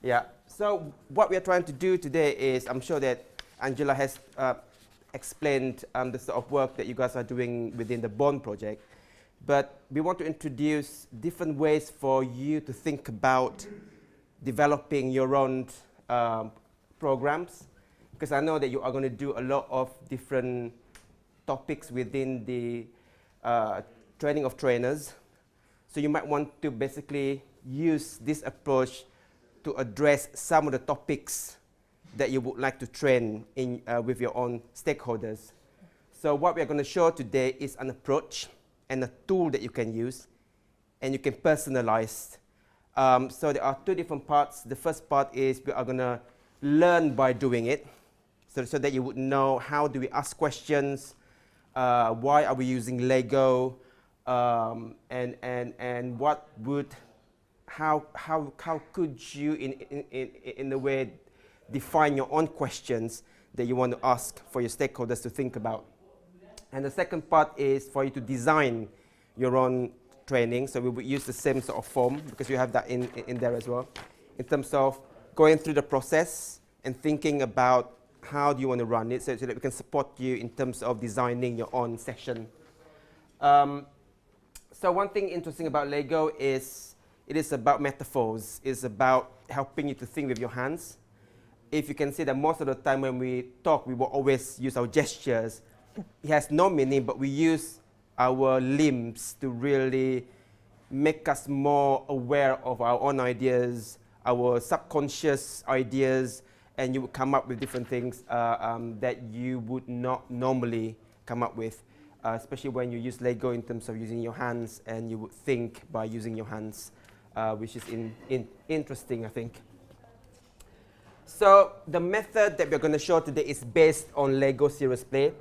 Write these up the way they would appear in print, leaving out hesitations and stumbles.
Yeah. So what we are trying to do today is, I'm sure that Angela has explained the sort of work that you guys are doing within the Bond project, but we want to introduce different ways for you to think about developing your own programs, because I know that you are going to do a lot of different topics within the training of trainers. So you might want to basically use this approach to address some of the topics that you would like to train in, with your own stakeholders. So what we are going to show today is an approach and a tool that you can use, and you can personalize. So there are two different parts. The first part is we are going to learn by doing it, so that you would know how do we ask questions, why are we using Lego, and what would, how could you in a way define your own questions that you want to ask for your stakeholders to think about. And the second part is for you to design your own training. So we would use the same sort of form, because you have that in there as well, in terms of going through the process and thinking about how do you want to run it, so that we can support you in terms of designing your own session. So one thing interesting about Lego is it is about metaphors. It's about helping you to think with your hands. If you can see that most of the time when we talk, we will always use our gestures. It has no meaning, but we use our limbs to really make us more aware of our own ideas, our subconscious ideas, and you would come up with different things that you would not normally come up with, especially when you use Lego in terms of using your hands, and you would think by using your hands, which is interesting, I think. So the method that we're going to show today is based on Lego Serious Play.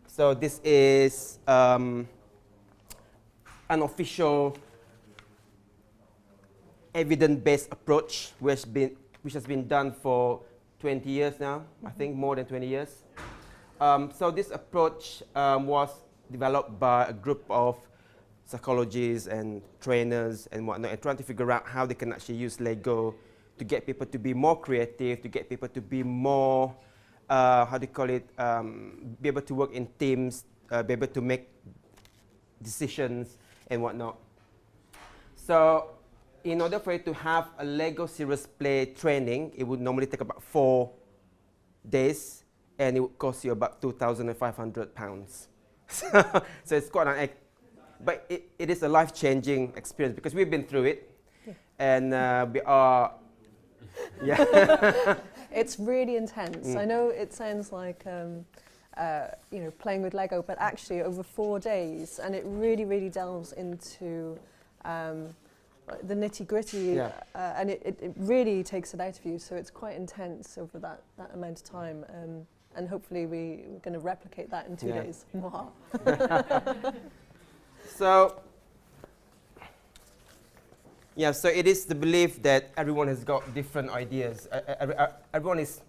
So this is an official evidence-based approach which has been done for 20 years now, I think more than 20 years. So this approach was developed by a group of psychologists and trainers and whatnot, and trying to figure out how they can actually use Lego to get people to be more creative, to get people to be more, how do you call it, be able to work in teams, be able to make decisions and whatnot. So in order for you to have a Lego Serious Play training, it would normally take about 4 days, and it would cost you about £2,500. So it's quite an, but it is a life-changing experience, because we've been through it, and we are, yeah. It's really intense. I know it sounds like you know, playing with Lego, but actually over 4 days, and it really, really delves into the nitty-gritty, and it really takes it out of you. So it's quite intense over that amount of time, and hopefully we're going to replicate that in 2 days. So, yeah, so it is the belief that everyone has got different ideas. Everyone is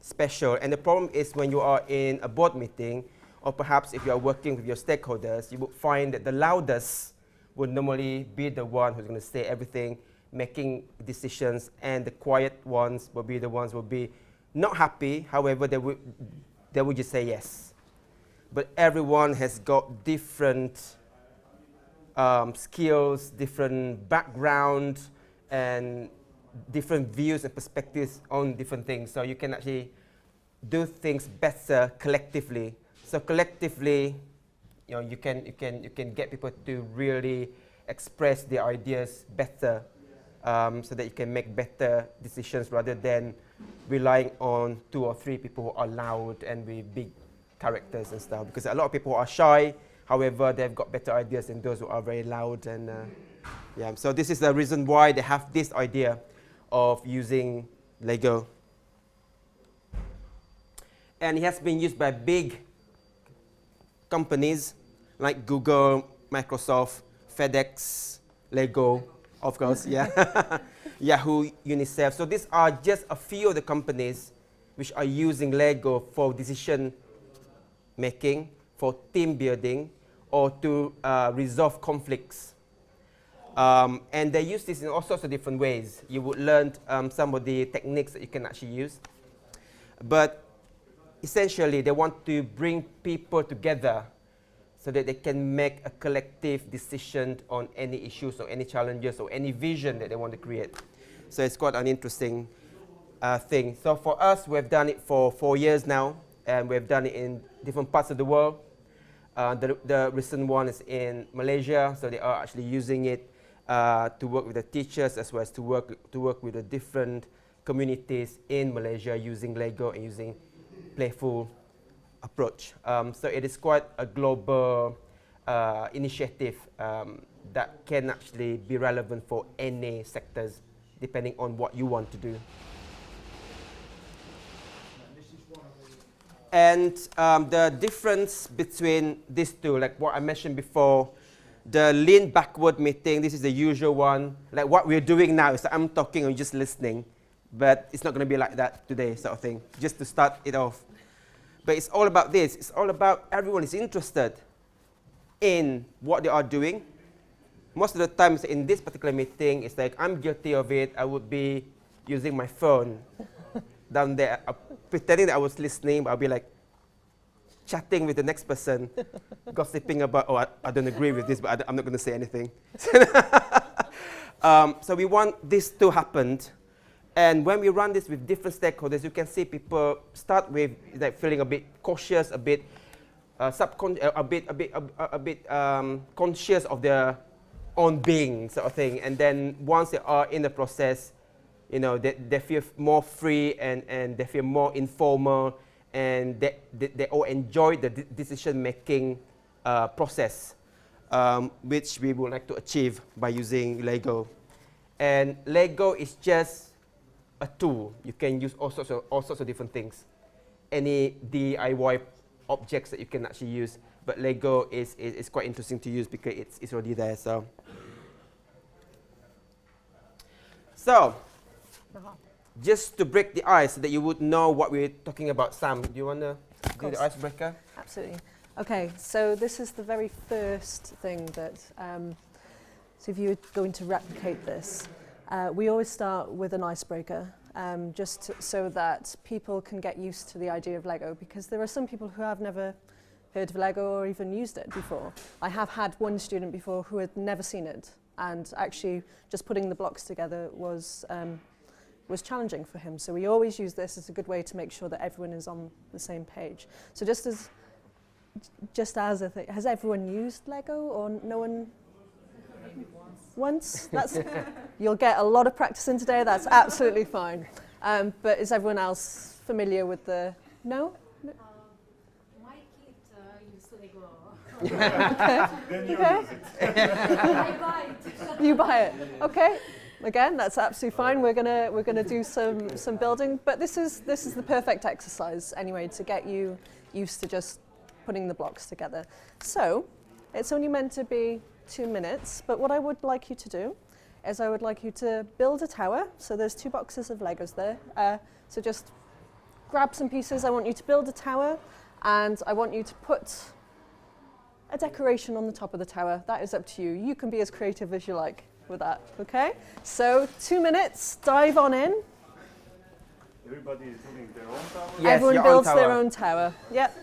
special, and the problem is when you are in a board meeting, or perhaps if you are working with your stakeholders, you would find that the loudest would normally be the one who's going to say everything, making decisions, and the quiet ones will be the ones who will be not happy. However, they would just say yes. But everyone has got different skills, different background, and different views and perspectives on different things. So you can actually do things better collectively. So collectively, you know, you can get people to really express their ideas better, so that you can make better decisions rather than relying on 2 or 3 people who are loud and with big characters and stuff. Because a lot of people are shy. However, they've got better ideas than those who are very loud. And yeah, so this is the reason why they have this idea of using Lego. And it has been used by big companies like Google, Microsoft, FedEx, Lego, of course, yeah, Yahoo, UNICEF. So these are just a few of the companies which are using Lego for decision making, for team building, or to resolve conflicts. And they use this in all sorts of different ways. You would learn some of the techniques that you can actually use. But essentially, they want to bring people together so that they can make a collective decision on any issues or any challenges or any vision that they want to create. So it's quite an interesting thing. So for us, we've done it for 4 years now, and we've done it in different parts of the world. The recent one is in Malaysia, so they are actually using it to work with the teachers as well as to work with the different communities in Malaysia using Lego and using Playful approach. So it is quite a global initiative that can actually be relevant for any sectors depending on what you want to do. And the difference between these two, like what I mentioned before, the lean backward meeting, this is the usual one. Like what we're doing now is that I'm talking and you're just listening, but it's not going to be like that today, sort of thing, just to start it off. But it's all about this. It's all about everyone is interested in what they are doing. Most of the times in this particular meeting, it's like I'm guilty of it. I would be using my phone down there, pretending that I was listening, but I'll be like chatting with the next person, gossiping about, oh, I don't agree with this, but I'm not going to say anything. So we want this to happen. And when we run this with different stakeholders, you can see people start with like feeling a bit cautious, a bit conscious of their own being, sort of thing. And then once they are in the process, you know, they feel more free and they feel more informal, and they all enjoy the decision-making process, which we would like to achieve by using Lego. And Lego is just a tool. You can use all sorts of different things. Any DIY objects that you can actually use, but Lego is quite interesting to use because it's already there. So just to break the ice so that you would know what we're talking about, Sam, do you want to do the icebreaker? Absolutely. Okay, so this is the very first thing that, so if you're going to replicate this, we always start with an icebreaker, just so that people can get used to the idea of Lego, because there are some people who have never heard of Lego or even used it before. I have had one student before who had never seen it, and actually just putting the blocks together was challenging for him. So we always use this as a good way to make sure that everyone is on the same page. So just as a thing, has everyone used Lego or no one? Once? That's you'll get a lot of practice in today. That's absolutely fine. But is everyone else familiar with the? No? My kids use Lego. Okay. Then you Okay. use it. I buy it. You buy it. Okay. Again, that's absolutely fine. We're gonna do some building, but this is the perfect exercise anyway to get you used to just putting the blocks together. So it's only meant to be 2 minutes, but what I would like you to do is I would like you to build a tower. So there's 2 boxes of Legos there. So just grab some pieces. I want you to build a tower, and I want you to put a decoration on the top of the tower. That is up to you. You can be as creative as you like with that, okay? So 2 minutes, dive on in. Everybody is building their own tower. Yes, Everyone your builds own their tower. own tower. Yep.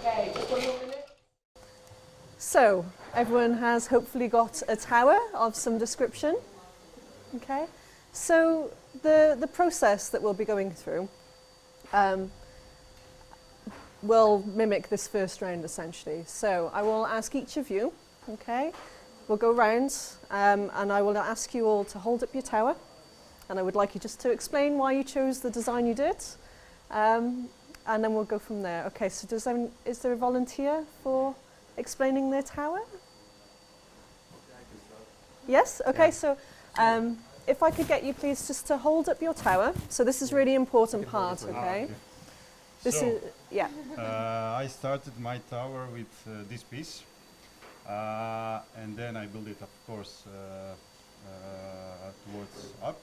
Okay, just 1 more minute. So, everyone has hopefully got a tower of some description. Okay, so the process that we'll be going through will mimic this first round essentially. So I will ask each of you, okay, we'll go round and I will ask you all to hold up your tower, and I would like you just to explain why you chose the design you did, and then we'll go from there. Okay, so is there a volunteer for explaining their tower? Yes? Okay, Yeah. so If I could get you please just to hold up your tower. So this is really important part, okay? This So, is, yeah. I started my tower with this piece, and then I built it, of course, towards up.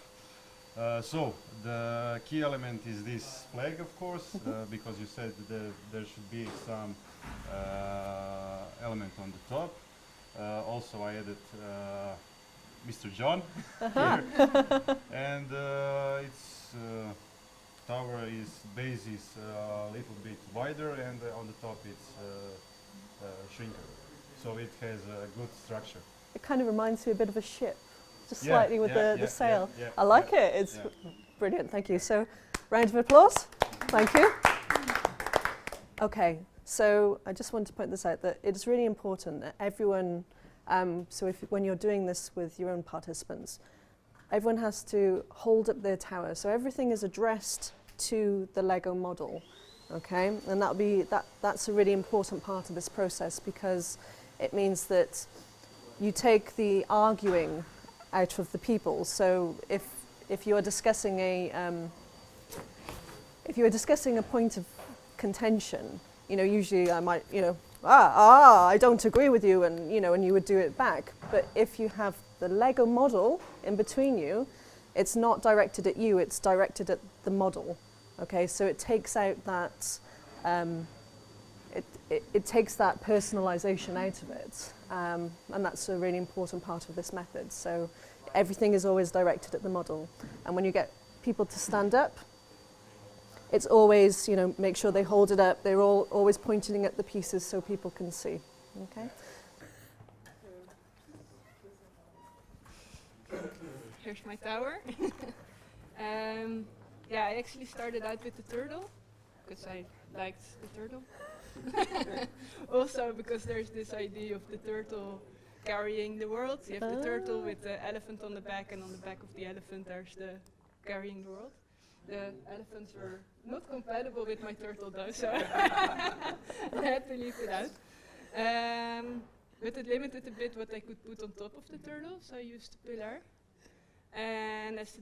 So the key element is this flag, of course, because you said there should be some element on the top. Also, I added Mr. John here, and its tower base is a little bit wider, and on the top it's shrinker, so it has a good structure. It kind of reminds me a bit of a ship, just Yeah, slightly with yeah, the yeah, sail. yeah, I like it. It's brilliant. Thank you. So, round of applause. Thank you. Okay. So I just want to point this out that it's really important that everyone. So when you're doing this with your own participants, everyone has to hold up their tower. So everything is addressed to the Lego model, okay? And that's a really important part of this process, because it means that you take the arguing out of the people. So if you are discussing a point of contention, usually I might, I don't agree with you, and and you would do it back. But if you have the Lego model in between you, it's not directed at you, it's directed at the model. Okay, so it takes out that it takes that personalization out of it, and that's a really important part of this method. So everything is always directed at the model, and when you get people to stand up, it's always, make sure they hold it up. They're all always pointing at the pieces so people can see. Okay. Here's my tower. Yeah, I actually started out with the turtle because I liked the turtle. Also because there's this idea of the turtle carrying the world. You have the turtle with the elephant on the back, and on the back of the elephant there's the carrying the world. The elephants were not compatible with my turtle though, so I had to leave it out. But it limited a bit what I could put on top of the turtle, so I used a pillar. And as the